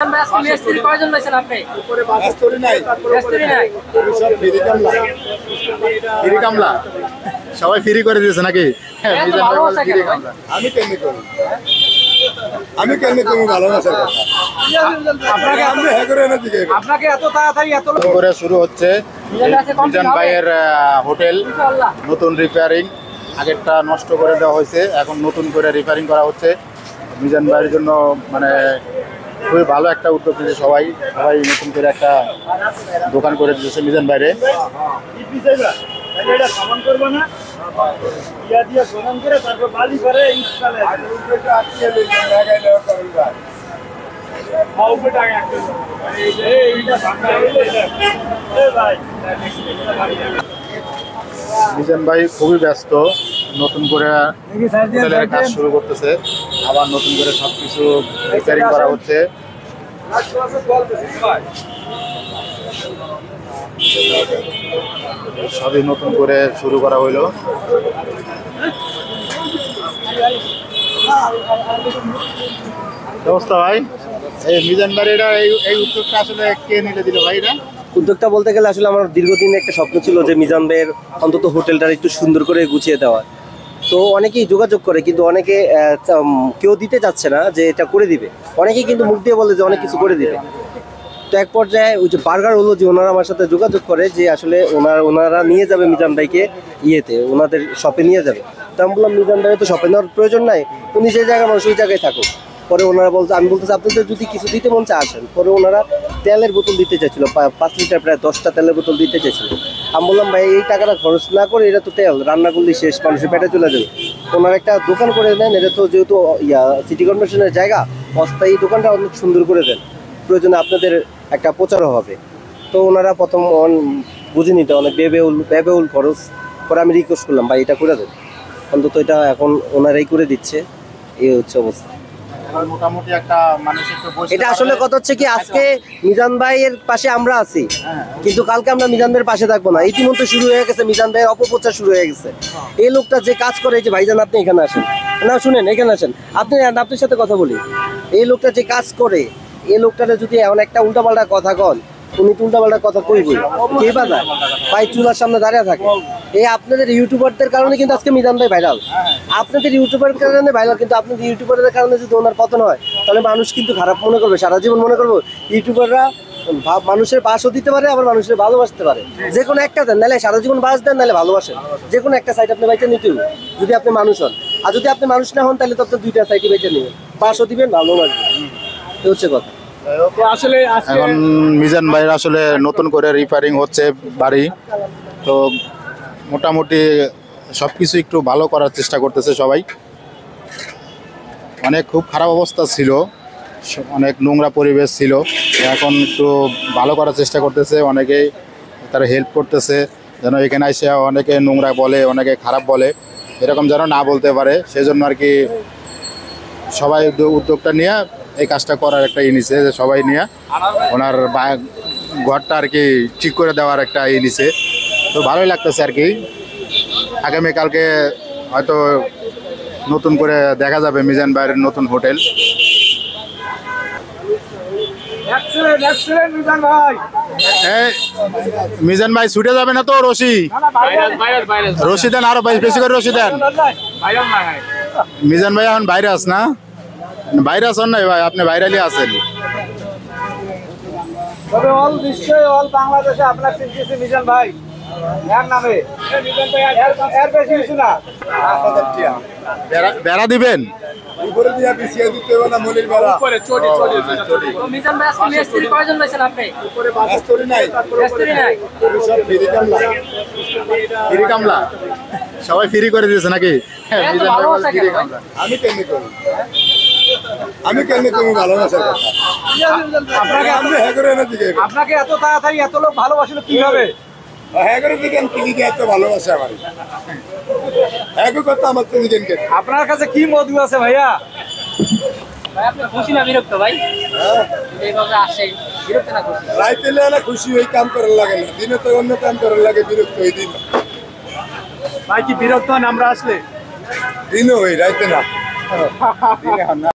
মিস্ত্রি কয়জন লাইছেন আপনি? মিস্ত্রি নাই, মিস্ত্রি নাই, সব ফ্রি কামলা। ফ্রি কামলা সবাই ফ্রি করে দিয়েছে নাকি? আমি কেমনি করি, আমি কেমনি তুমি ভালোবাসার কথা আপনাকে আমি হ্যাঁ করে এনে দিকে আপনাকে এত তাড়াতাড়ি এত করে শুরু হচ্ছে মিজান ভাইয়ের হোটেল। নতুন রিপেয়ারিং, আগেরটা নষ্ট করে দেওয়া হয়েছে, এখন নতুন করে রিপেয়ারিং করা হচ্ছে। মিজান ভাইয়ের জন্য মানে খুবই ভালো একটা উদ্যোগ নিয়েছে সবাই। সবাই নতুন করে একটা দোকান করে দিয়েছে মিজান বাইরে। মিজান ভাই খুবই ব্যস্ত, নতুন করে হোটেলের কাজ শুরু করতেছে, আবার নতুন করে সবকিছু রিপেয়ারিং করা হচ্ছে। সবই নতুন করে শুরু করা হইলো। অবস্থা ভাই, এই মিজান বাড়িটা এই উদ্যোগটা আসলে কে নিলে দিল ভাই? এটা উদ্যোগটা বলতে গেলে আসলে আমার দীর্ঘদিন একটা স্বপ্ন ছিল যে মিজান ভাইয়ের অন্তত হোটেলটা একটু সুন্দর করে গুছিয়ে দেওয়া। তো অনেকেই যোগাযোগ করে, কিন্তু অনেকে কেউ দিতে যাচ্ছে না যে এটা করে দিবে। অনেকেই কিন্তু মুখ দিয়ে বলে যে অনেক কিছু করে দিবে। তো এক পর্যায়ে ওই যে বার্গার হলো যে ওনারা আমার সাথে যোগাযোগ করে যে আসলে ওনারা নিয়ে যাবে মিজান ভাইকে ইয়েতে, ওনাদের শপে নিয়ে যাবে। তো আমি বললাম মিজান ভাইয়ের তো শপে নেওয়ার প্রয়োজন নাই, উনি যে জায়গায় মানুষ ওই জায়গায় থাকুক। পরে ওনারা বলছে, আমি বলতেছি আপনাদের যদি কিছু দিতে মন চায় আসেন। পরে ওনারা তেলের বোতল দিতে চাইছিল, 5 লিটার প্রায় 10টা তেলের বোতল দিতে চাইছিল। আমি বললাম ভাই এই টাকাটা খরচ না করে, এটা তো তেল রান্না করলে শেষ, মানুষের পেটে চলে যাবে। ওনারা একটা দোকান করে দেন, এটা তো যেহেতু সিটি কর্পোরেশনের জায়গা, অস্থায়ী দোকানটা অনেক সুন্দর করে দেন, প্রয়োজনে আপনাদের একটা প্রচারও হবে। তো ওনারা প্রথম বুঝিনি, এটা অনেক ব্যয়বহুল খরচ। পরে আমি রিকোয়েস্ট করলাম ভাই এটা করে দেন, অন্তত এটা এখন ওনারাই করে দিচ্ছে। এই হচ্ছে অবস্থা। মোটামুটি একটা মানুষ একটু বসে, এটা আসলে কথা হচ্ছে কি, আজকে মিজান ভাইয়ের পাশে আমরা আছি, কিন্তু কালকে আমরা মিজান ভাইয়ের পাশে থাকবো না। ইতিমধ্যে শুরু হয়ে গেছে মিজান ভাইয়ের অপপ্রচার শুরু হয়ে গেছে। এই লোকটা যে কাজ করে, এই যে ভাইজান আপনি এখানে আসেন না, শুনেন এখানে আসেন, আপনার সাথে কথা বলি। এই লোকটা যে কাজ করে, এই লোকটাতে যদি এমন একটা উল্টাপাল্টা কথা কন, উনি তো উল্টাপাল্টা কথা কইবই, কে বাজায় ভাই চুলার সামনে দাঁড়িয়ে থাকে। এই আপনাদের ইউটিউবারদের কারণে কিন্তু আজকে মিজান ভাই ভাইরাল। আপনাদের ইউটিউবারের কারণে ভাইরাল, কিন্তু আপনাদের ইউটিউবারদের কারণে যদি ওনার পতন হয়, তাহলে মানুষ কিন্তু খারাপ মনে করবে, সারা জীবন মনে করবো। ইউটিউবাররা মানুষের বাসও দিতে পারে, আবার মানুষের ভালোবাসতে পারে। যে কোনো একটা দেন, নাহলে সারা জীবন বাস দেন, নাহলে ভালোবাসেন। যে কোনো একটা সাইড আপনি বাইতে নিতে হবে যদি আপনি মানুষ হন। আর যদি আপনি মানুষ না হন, তাহলে তো আপনি দুইটা সাইডে বাইতে নেবেন, বাসও দিবেন, ভালোবাসবেন। এই হচ্ছে কথা। আসলে এখন মিজান ভাইয়ের আসলে নতুন করে রিপেয়ারিং হচ্ছে বাড়ি, তো মোটামুটি সবকিছু একটু ভালো করার চেষ্টা করতেছে সবাই। অনেক খুব খারাপ অবস্থা ছিল, অনেক নোংরা পরিবেশ ছিল, এখন একটু ভালো করার চেষ্টা করতেছে। অনেকেই তারা হেল্প করতেছে, যেন এখানে এসে অনেকে নোংরা বলে, অনেকে খারাপ বলে, এরকম যেন না বলতে পারে। সেজন্য আর কি সবাই উদ্যোগটা নিয়ে এই কাজটা করার একটা নিছে, যে সবাই নিয়ে ওনার ঘরটা আর কি ঠিক করে দেওয়ার একটা নিছে। তো ভালোই লাগতেছে আর কি। আগামীকালকে হয়তো নতুন করে দেখা যাবে মিজান ভাইয়ের নতুন হোটেল। মিজান ভাই ছুটে যাবে না তো? রশি দেন, আরো বেশি করে রশি দেন। মিজান ভাই এখন ভাইরাস না, ভাইরাস হন নাই ভাই, আপনি ভাইরালি আছেন। তবে অল বিশ্বে, অল বাংলাদেশে আপনার চিনতেছে মিজান ভাই এর নামে। এর বেশি কিছু না। বেড়া দিবেন উপরে দিয়া পিছিয়ে দিতে হবে না, মলির বেড়া উপরে চটি। মিজান ভাই আজকে মিস্ত্রি কয়জন লাইছেন আপনি? মিস্ত্রি নাই, মিস্ত্রি নাই, সব ফ্রি কামলা। ফ্রি কামলা সবাই ফ্রি করে দিয়েছে নাকি? মিজান ভাই বলে ফ্রি কামলা। আমি কেমনি করি, আমি কেমনি তুমি ভালোবাসার কথা আপনাকে আমি হ্যাঁ করে এনে দিকে আপনাকে এত তাড়াতাড়ি এত লোক ভালোবাসলো কিভাবে? হ্যাঁ করে দিকেন কিলিকে এত ভালোবাসে আমার, হ্যাঁ কথা আমার তো দিকেন কে। আপনার কাছে কি মধু আছে ভাইয়া? ভাই আপনি খুশি না বিরক্ত ভাই? এইভাবে আসে বিরক্ত না খুশি? রাইতে না খুশি হই, কাম করার লাগে না, দিনে তো অন্য কাম করার লাগে, বিরক্ত হই দিন। ভাই কি বিরক্ত হন আমরা আসলে? দিনও হই, রাইতে না।